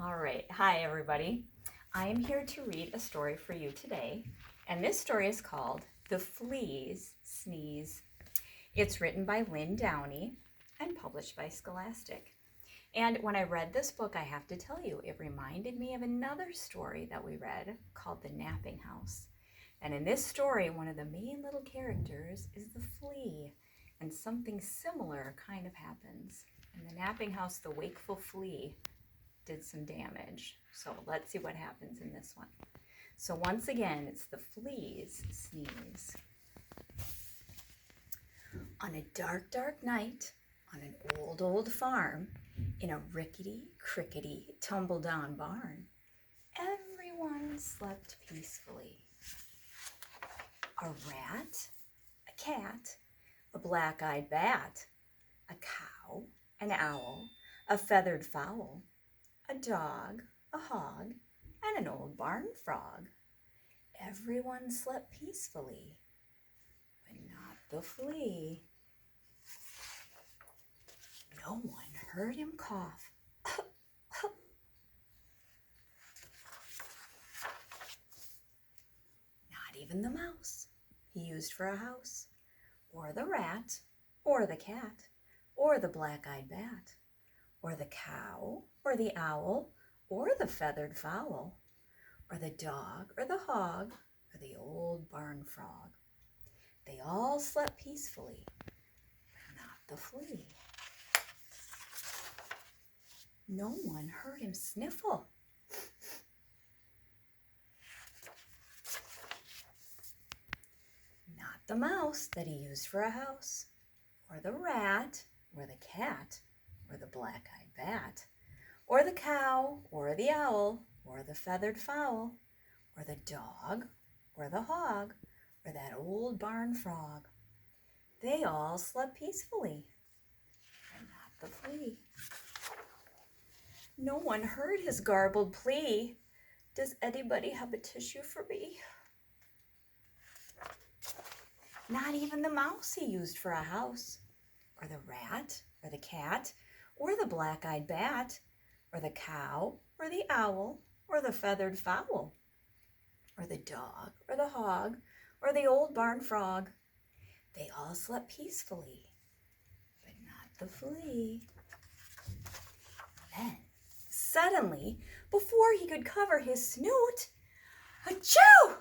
All right. Hi, everybody. I am here to read a story for you today, and this story is called The Flea's Sneeze. It's written by Lynn Downey and published by Scholastic. And when I read this book, I have to tell you, it reminded me of another story that we read called The Napping House. And in this story, one of the main little characters is the flea, and something similar kind of happens. In the napping house, the wakeful flea did some damage. So let's see what happens in this one. So once again, it's the flea's sneeze. On a dark, dark night, on an old, old farm, in a rickety, crickety, tumble-down barn, everyone slept peacefully. A rat, a cat, a black-eyed bat, a cow, an owl, a feathered fowl, a dog, a hog, and an old barn frog. Everyone slept peacefully, but not the flea. No one heard him cough. Not even the mouse he used for a house, or the rat, or the cat, or the black-eyed bat, or the cow, or the owl, or the feathered fowl, or the dog, or the hog, or the old barn frog. They all slept peacefully, but not the flea. No one heard him sniffle. Not the mouse that he used for a house, or the rat, or the cat, or the black-eyed bat, or the cow, or the owl, or the feathered fowl, or the dog, or the hog, or that old barn frog. They all slept peacefully, but not the flea. No one heard his garbled plea. Does anybody have a tissue for me? Not even the mouse he used for a house, or the rat, or the cat, or the black-eyed bat, or the cow, or the owl, or the feathered fowl, or the dog, or the hog, or the old barn frog. They all slept peacefully, but not the flea. Then, suddenly, before he could cover his snoot, achoo!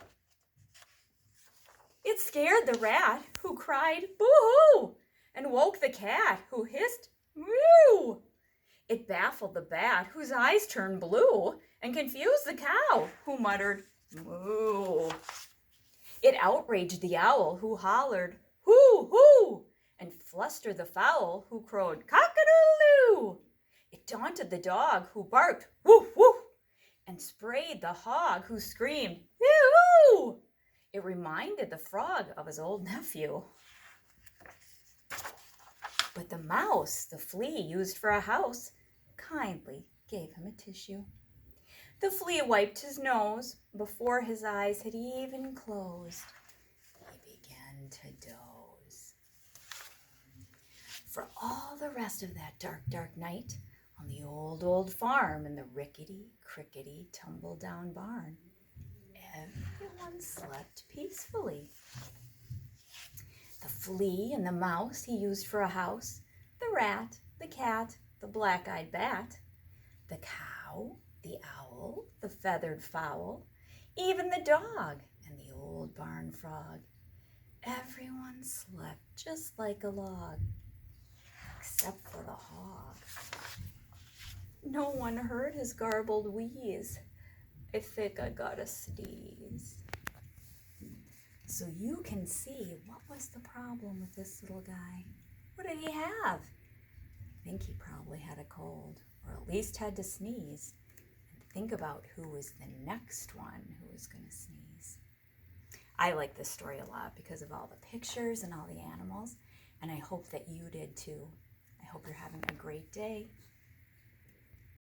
It scared the rat, who cried, boo-hoo, and woke the cat, who hissed, moo. It baffled the bat, whose eyes turned blue, and confused the cow, who muttered, moo. It outraged the owl, who hollered, hoo-hoo, and flustered the fowl, who crowed, cock-a-doodle-doo. It daunted the dog, who barked, woof, woof, and sprayed the hog, who screamed, yoo-hoo. It reminded the frog of his old nephew. But the mouse the flea used for a house kindly gave him a tissue. The flea wiped his nose before his eyes had even closed. He began to doze. For all the rest of that dark, dark night on the old, old farm in the rickety, crickety, tumble-down barn, everyone slept peacefully. The flea and the mouse he used for a house, the rat, the cat, the black-eyed bat, the cow, the owl, the feathered fowl, even the dog and the old barn frog. Everyone slept just like a log, except for the hog. No one heard his garbled wheeze. I think I gotta sneeze. So you can see what was the problem with this little guy. What did he have? I think he probably had a cold, or at least had to sneeze. And think about who was the next one who was going to sneeze. I like this story a lot because of all the pictures and all the animals, and I hope that you did too. I hope you're having a great day.